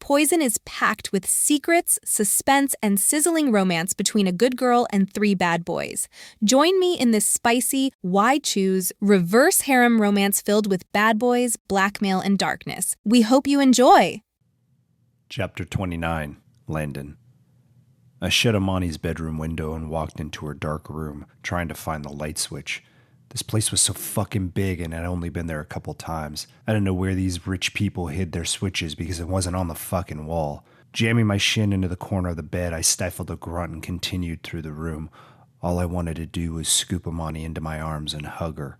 Poison is packed with secrets, suspense, and sizzling romance between a good girl and 3 bad boys. Join me in this spicy, why choose, reverse harem romance filled with bad boys, blackmail, and darkness. We hope you enjoy! Chapter 29, Landon. I shut Amani's bedroom window and walked into her dark room, trying to find the light switch. This place was so fucking big and I'd only been there a couple times. I didn't know where these rich people hid their switches because it wasn't on the fucking wall. Jamming my shin into the corner of the bed, I stifled a grunt and continued through the room. All I wanted to do was scoop Amani into my arms and hug her.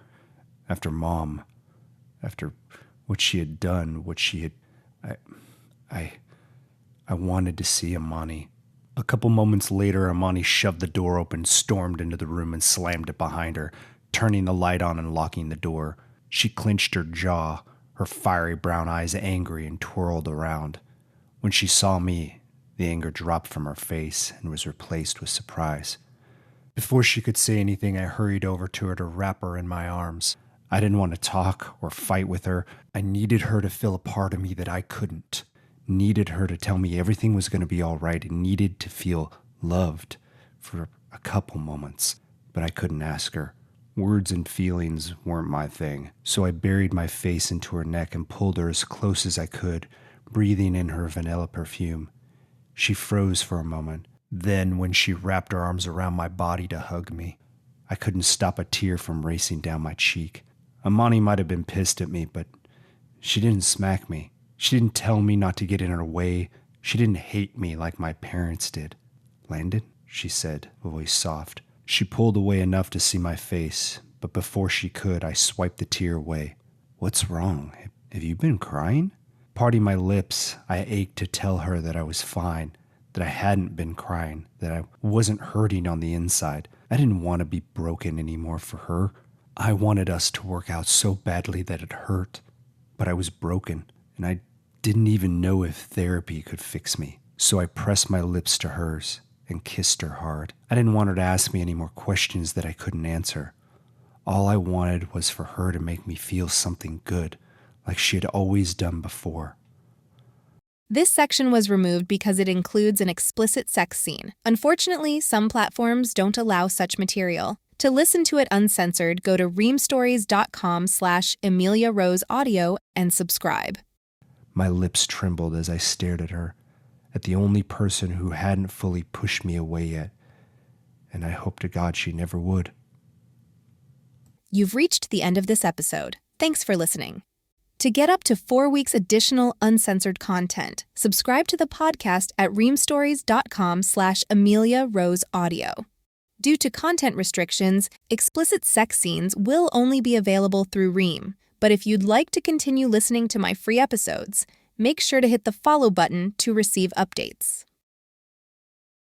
After what she had done, I wanted to see Amani. A couple moments later, Amani shoved the door open, stormed into the room, and slammed it behind her, turning the light on and locking the door. She clenched her jaw, her fiery brown eyes angry, and twirled around. When she saw me, the anger dropped from her face and was replaced with surprise. Before she could say anything, I hurried over to her to wrap her in my arms. I didn't want to talk or fight with her. I needed her to feel a part of me that I couldn't. Needed her to tell me everything was going to be all right, and needed to feel loved for a couple moments. But I couldn't ask her. Words and feelings weren't my thing, so I buried my face into her neck and pulled her as close as I could, breathing in her vanilla perfume. She froze for a moment. Then, when she wrapped her arms around my body to hug me, I couldn't stop a tear from racing down my cheek. Amani might have been pissed at me, but she didn't smack me. She didn't tell me not to get in her way. She didn't hate me like my parents did. "Landon?" she said, voice soft. She pulled away enough to see my face, but before she could, I swiped the tear away. "What's wrong? Have you been crying?" Parting my lips, I ached to tell her that I was fine, that I hadn't been crying, that I wasn't hurting on the inside. I didn't want to be broken anymore for her. I wanted us to work out so badly that it hurt, but I was broken, and I didn't even know if therapy could fix me. So I pressed my lips to hers and kissed her hard. I didn't want her to ask me any more questions that I couldn't answer. All I wanted was for her to make me feel something good, like she had always done before. This section was removed because it includes an explicit sex scene. Unfortunately, some platforms don't allow such material. To listen to it uncensored, go to reamstories.com/AmeliaRoseAudio and subscribe. My lips trembled as I stared at her, at the only person who hadn't fully pushed me away yet, and I hope to God she never would. You've reached the end of this episode. Thanks for listening. To get up to 4 weeks additional uncensored content, subscribe to the podcast at reamstories.com/AmeliaRoseAudio. Due to content restrictions, explicit sex scenes will only be available through Ream. But if you'd like to continue listening to my free episodes, make sure to hit the follow button to receive updates.